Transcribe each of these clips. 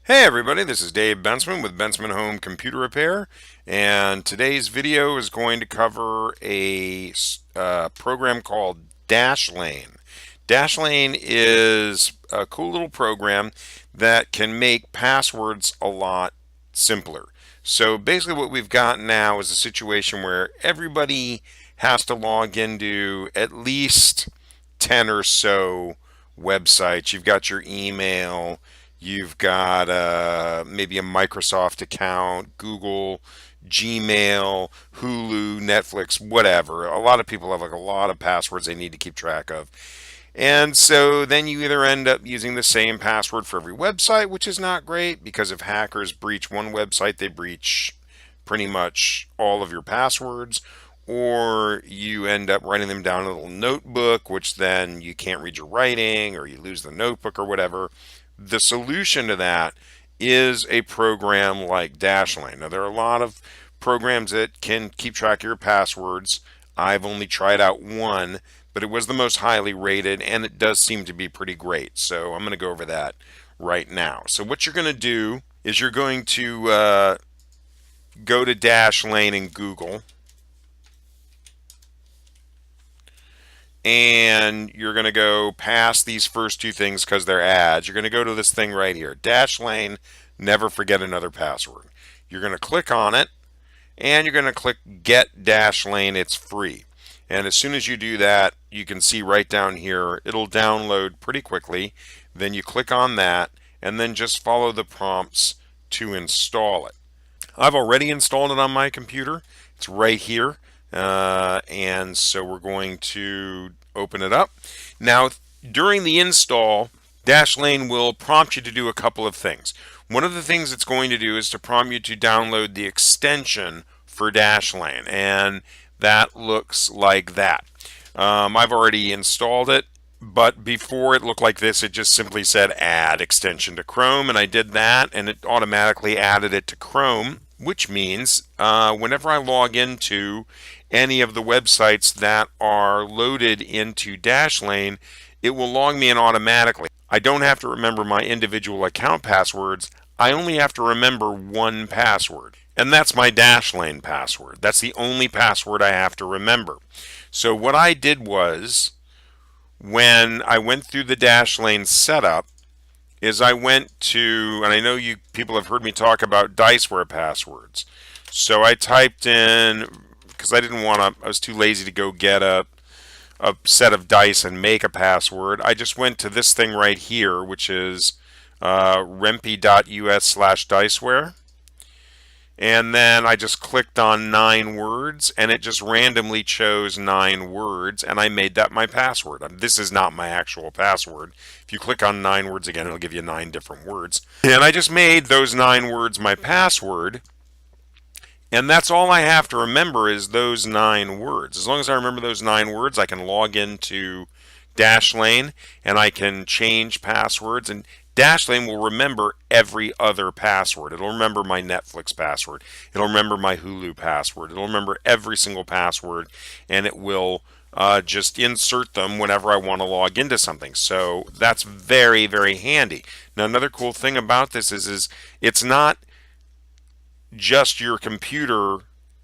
Hey everybody, this is Dave Bensman with Bensman Home Computer Repair, and today's video is going to cover a program called Dashlane. Dashlane is a cool little program that can make passwords a lot simpler. So basically what we've got now is a situation where everybody has to log into at least 10 or so websites. You've got your email, you've got maybe a Microsoft account, Google, Gmail, Hulu, Netflix, whatever. A lot of people have like a lot of passwords they need to keep track of. And so then you either end up using the same password for every website, which is not great because if hackers breach one website, they breach pretty much all of your passwords, or you end up writing them down in a little notebook, which then you can't read your writing, or you lose the notebook or whatever. The solution to that is a program like Dashlane. Now, there are a lot of programs that can keep track of your passwords. I've only tried out one, but it was the most highly rated, and it does seem to be pretty great. So I'm going to go over that right now. So what you're going to do is you're going to go to Dashlane in Google, and you're going to go past these first two things because they're ads. You're going to go to this thing right here, Dashlane, never forget another password. You're going to click on it, and you're going to click Get Dashlane. It's free. And as soon as you do that, you can see right down here, it'll download pretty quickly. Then you click on that, and then just follow the prompts to install it. I've already installed it on my computer. It's right here. And so we're going to open it up. Now, during the install, Dashlane will prompt you to do a couple of things. One of the things it's going to do is to prompt you to download the extension for Dashlane, and that looks like that. I've already installed it, but before it looked like this, it just simply said add extension to Chrome, and I did that, and it automatically added it to Chrome, which means whenever I log into any of the websites that are loaded into Dashlane, it will log me in automatically. I don't have to remember my individual account passwords. I only have to remember one password, and that's my Dashlane password. That's the only password I have to remember. So what I did was, when I went through the Dashlane setup, is I went to, and I know you people have heard me talk about diceware passwords. So I typed in, because I didn't want to, I was too lazy to go get a set of dice and make a password. I just went to this thing right here, which is rempe.us/diceware. And then I just clicked on 9 words, and it just randomly chose 9 words, and I made that my password. This is not my actual password. If you click on 9 words again, it'll give you 9 different words. And I just made those 9 words my password, and that's all I have to remember is those 9 words. As long as I remember those 9 words, I can log into Dashlane, and I can change passwords, and Dashlane will remember every other password. It'll remember my Netflix password. It'll remember my Hulu password. It'll remember every single password, and it will just insert them whenever I want to log into something. So that's very, very handy. Now, another cool thing about this is it's not just your computer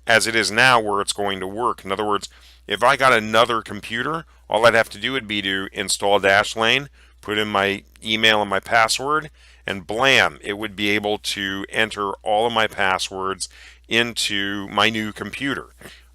as it is now where it's going to work. In other words, if I got another computer, all I'd have to do would be to install Dashlane, put in my email and my password, and blam, it would be able to enter all of my passwords into my new computer.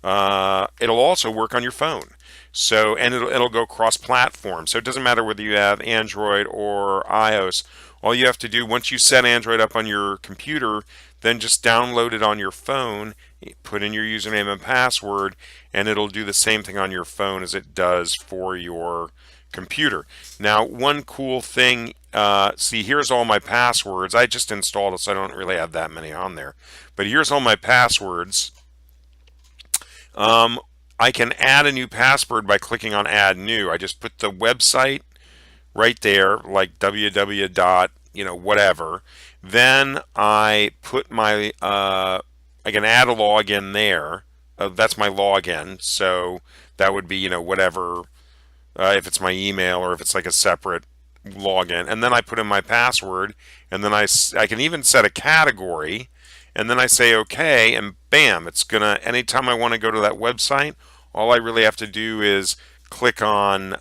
It'll also work on your phone. So, and it'll go cross-platform. So it doesn't matter whether you have Android or iOS. All you have to do, once you set Android up on your computer, then just download it on your phone, put in your username and password, and it'll do the same thing on your phone as it does for your computer. Now, one cool thing, see, here's all my passwords. I just installed it, so I don't really have that many on there. But here's all my passwords. I can add a new password by clicking on Add New. I just put the website right there, like www dot, whatever. Then I put my, I can add a login there. That's my login. So that would be, whatever, if it's my email or if it's like a separate login, and then I put in my password, and then I can even set a category, and then I say okay, and bam, it's gonna, anytime I want to go to that website, all I really have to do is click on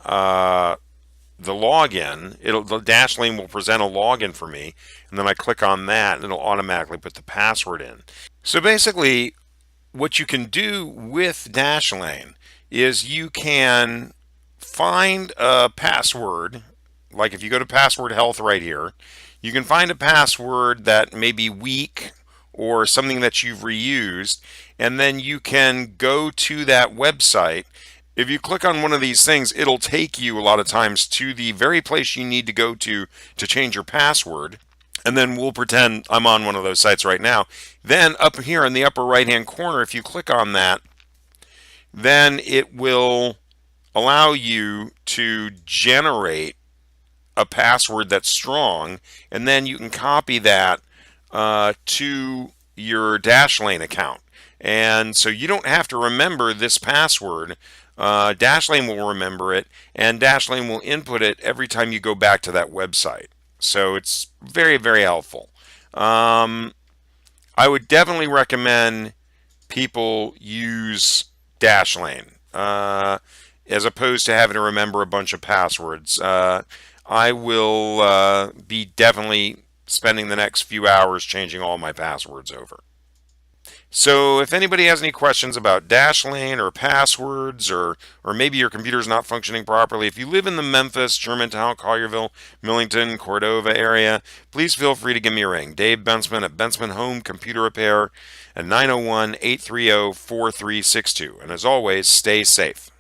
the login. The Dashlane will present a login for me, and then I click on that, and it'll automatically put the password in. So basically, what you can do with Dashlane is you can find a password. Like if you go to password health right here, you can find a password that may be weak or something that you've reused, and then you can go to that website. If you click on one of these things, it'll take you a lot of times to the very place you need to go to change your password. And then we'll pretend I'm on one of those sites right now. Then up here in the upper right hand corner, if you click on that, then it will allow you to generate a password that's strong, and then you can copy that to your Dashlane account. And so you don't have to remember this password. Dashlane will remember it, and Dashlane will input it every time you go back to that website. So it's very, very helpful. I would definitely recommend people use Dashlane as opposed to having to remember a bunch of passwords. I will be definitely spending the next few hours changing all my passwords over. So if anybody has any questions about Dashlane or passwords, or maybe your computer's not functioning properly, if you live in the Memphis, Germantown, Collierville, Millington, Cordova area, please feel free to give me a ring. Dave Bensman at Bensman Home Computer Repair at 901-830-4362. And as always, stay safe.